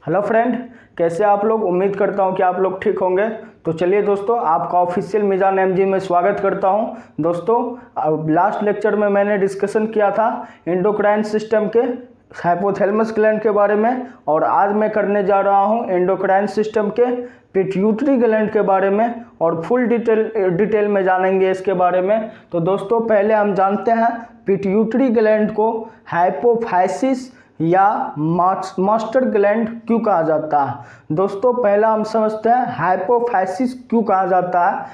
Hello friend, कैसे आप लोग। उम्मीद करता हूं कि आप लोग ठीक होंगे। तो चलिए दोस्तों, आपका ऑफिशियल मिजान एमजी में स्वागत करता हूं। दोस्तों, लास्ट लेक्चर में मैंने डिस्कशन किया था एंडोक्राइन सिस्टम के हाइपोथैलेमस ग्लैंड के बारे में, और आज मैं करने जा रहा हूं एंडोक्राइन सिस्टम के पिट्यूटरी ग्लैंड के बारे में, और फुल डिटेल में जानेंगे इसके बारे में। तो दोस्तों, पहले हम जानते हैं पिट्यूटरी ग्लैंड को हाइपोफाइसिस या मास्टर ग्लैंड क्यों कहा जाता है। दोस्तों, पहला हम समझते हैं हाइपोफाइसिस क्यों कहा जाता है।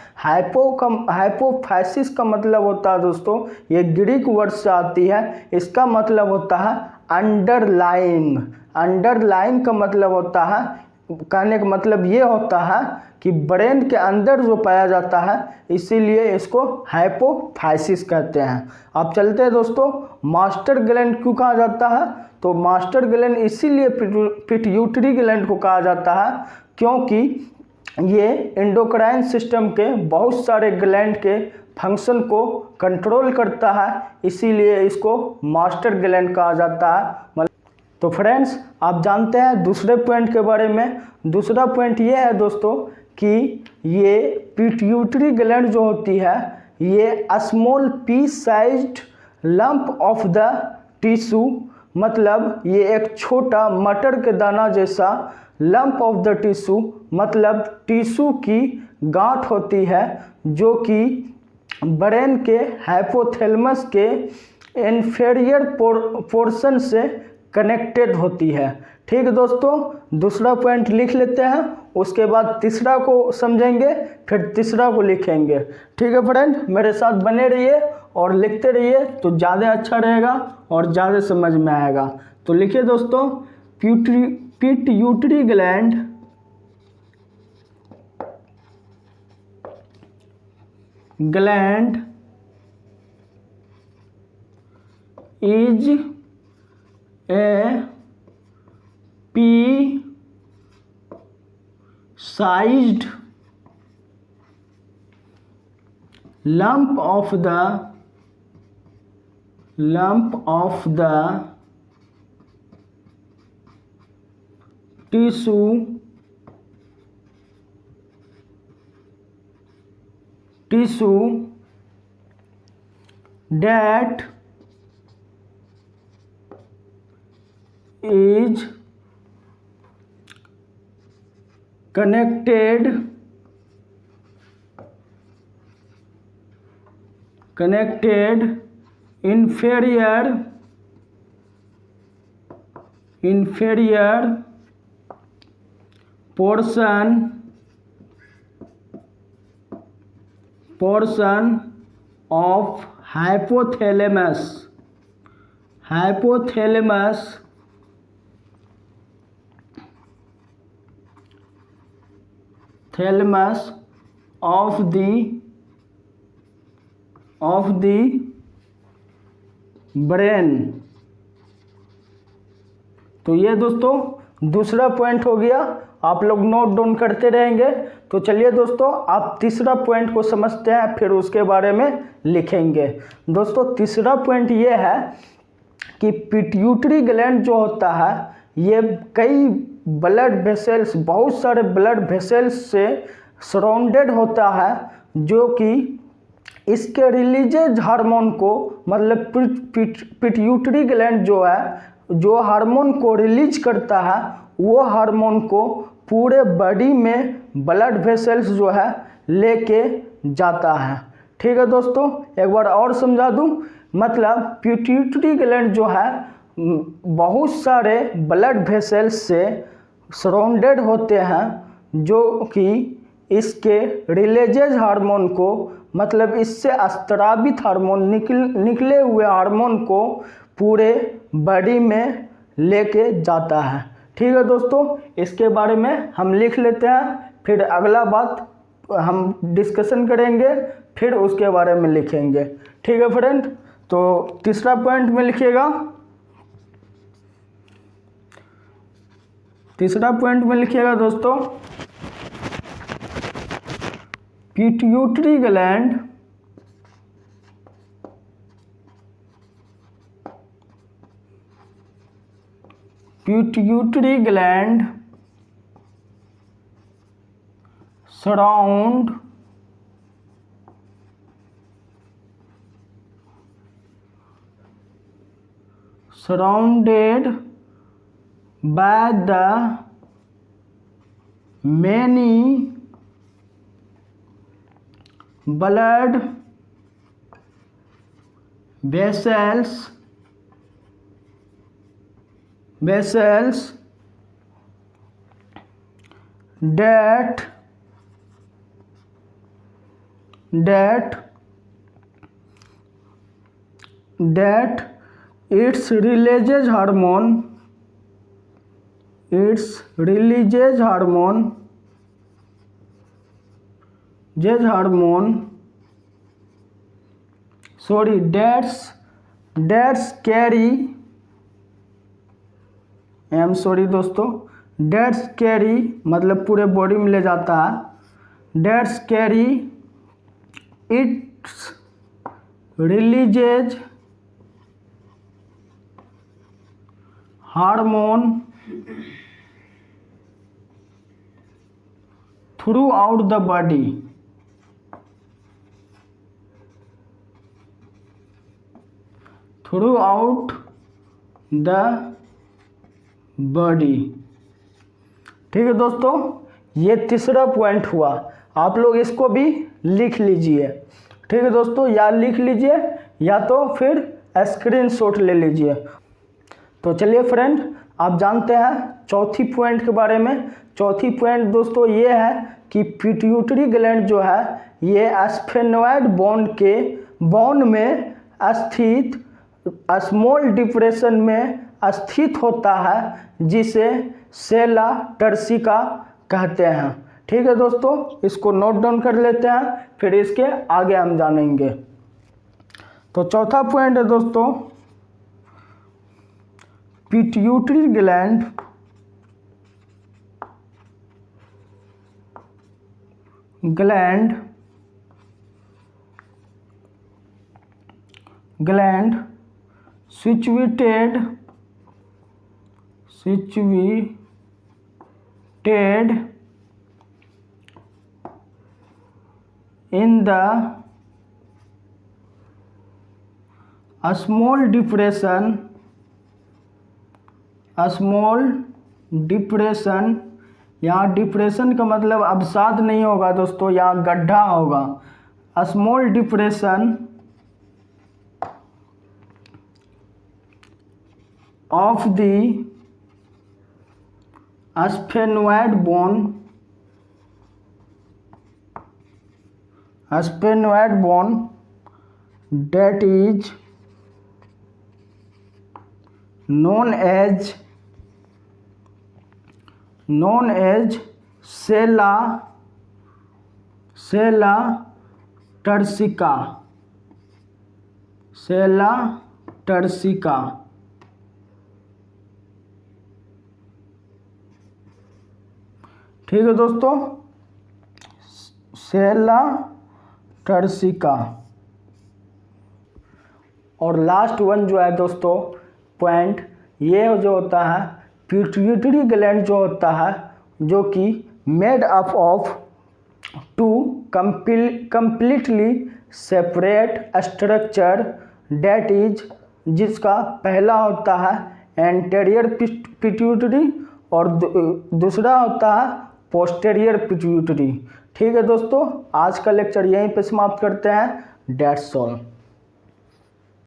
हाइपोफाइसिस का मतलब होता है दोस्तों, ये ग्रीक वर्ड से आती है। इसका मतलब होता है अंडरलाइंग। अंडरलाइंग का मतलब होता है, कहने का मतलब ये होता है कि ब्रेन के अंदर जो पाया जाता है, इसीलिए इसको हाइपोफाइसिस कहते हैं। अब चलते हैं दोस्तों, मास्टर ग्लैंड क्यों कहा जाता है। तो मास्टर ग्लैंड इसीलिए पिट्यूटरी ग्लैंड को कहा जाता है क्योंकि ये एंडोक्राइन सिस्टम के बहुत सारे ग्लैंड के फंक्शन को कंट्रोल करता है, इसीलिए इसको मास्टर ग्लैंड कहा जाता है। तो फ्रेंड्स, आप जानते हैं दूसरे पॉइंट के बारे में। दूसरा पॉइंट ये है दोस्तों कि ये पिट्यूटरी ग्लैंड जो होती है, ये small P sized lump of the tissue, मतलब ये एक छोटा मटर के दाना जैसा लंप ऑफ द टिश्यू, मतलब टिश्यू की गांठ होती है, जो कि ब्रेन के हाइपोथैलेमस के इंफीरियर पोर्शन से कनेक्टेड होती है। ठीक है दोस्तों, दूसरा पॉइंट लिख लेते हैं, उसके बाद तीसरा को समझेंगे, फिर तीसरा को लिखेंगे। ठीक है फ्रेंड, मेरे साथ बने रहिए और लिखते रहिए, तो ज़्यादा अच्छा रहेगा और ज़्यादा समझ में आएगा। तो लिखिए दोस्तों, pituitary gland is a pea-sized lump of the tissue that is connected inferior portion of hypothalamus of the brain। तो ये दोस्तों दूसरा पॉइंट हो गया, आप लोग नोट डाउन करते रहेंगे। तो चलिए दोस्तों, आप तीसरा पॉइंट को समझते हैं, फिर उसके बारे में लिखेंगे। दोस्तों, तीसरा पॉइंट ये है कि पिट्यूटरी ग्लैंड जो होता है, ये कई ब्लड वेसल्स, बहुत सारे ब्लड वेसल्स से सराउंडेड होता है, जो कि इसके रिलीजेज हार्मोन को, मतलब पिट्यूटरी ग्लैंड जो है, जो हार्मोन को रिलीज करता है, वो हार्मोन को पूरे बॉडी में ब्लड वेसल्स जो है लेके जाता है। ठीक है दोस्तों, एक बार और समझा दूं, मतलब पिट्यूटरी ग्लैंड जो है बहुत सारे ब्लड वेसल्स से सराउंडेड होते हैं, जो कि इसके रिलीजेज हार्मोन को, मतलब इससे स्रावित हार्मोन, निकले हुए हार्मोन को पूरे बॉडी में लेके जाता है। ठीक है दोस्तों, इसके बारे में हम लिख लेते हैं, फिर अगला बात हम डिस्कशन करेंगे, फिर उसके बारे में लिखेंगे। ठीक है फ्रेंड, तो तीसरा पॉइंट में लिखिएगा। तीसरा पॉइंट में लिखिएगा दोस्तों, pituitary gland pituitary gland surrounded by the many blood vessels that its releases hormone sorry that's carry I am sorry दोस्तों, डेट्स कैरी मतलब पूरे बॉडी में ले जाता है, that's carry its releases hormone throughout the body, throughout the body. ठीक है दोस्तों, ये तीसरा पॉइंट हुआ। आप लोग इसको भी लिख लीजिए। ठीक है दोस्तों, या लिख लीजिए या तो फिर स्क्रीनशॉट ले लीजिए। तो चलिए फ्रेंड, आप जानते हैं चौथी पॉइंट के बारे में। चौथी पॉइंट दोस्तों ये है कि पिट्यूटरी ग्लैंड जो है ये स्फेनोइड बोन में स्थित स्मॉल डिप्रेशन में स्थित होता है, जिसे सेला टर्सिका कहते हैं। ठीक है दोस्तों, इसको नोट डाउन कर लेते हैं, फिर इसके आगे हम जानेंगे। तो चौथा पॉइंट है दोस्तों, pituitary gland situated in the small depression, यहाँ डिप्रेशन का मतलब अवसाद नहीं होगा दोस्तों, यहाँ गड्ढा होगा। Small depression of the sphenoid bone that is known as sella turcica। ठीक है दोस्तों, सेला टर्सिका। और लास्ट वन जो है दोस्तों पॉइंट, ये जो होता है पिट्यूटरी ग्लैंड जो होता है, जो कि made up of two completely separate structure that is, जिसका पहला होता है एंटेरियर पिट्यूटरी और दूसरा होता है पोस्टेरियर पिट्यूटरी। ठीक है दोस्तों, आज का लेक्चर यहीं पे समाप्त करते हैं। That's all.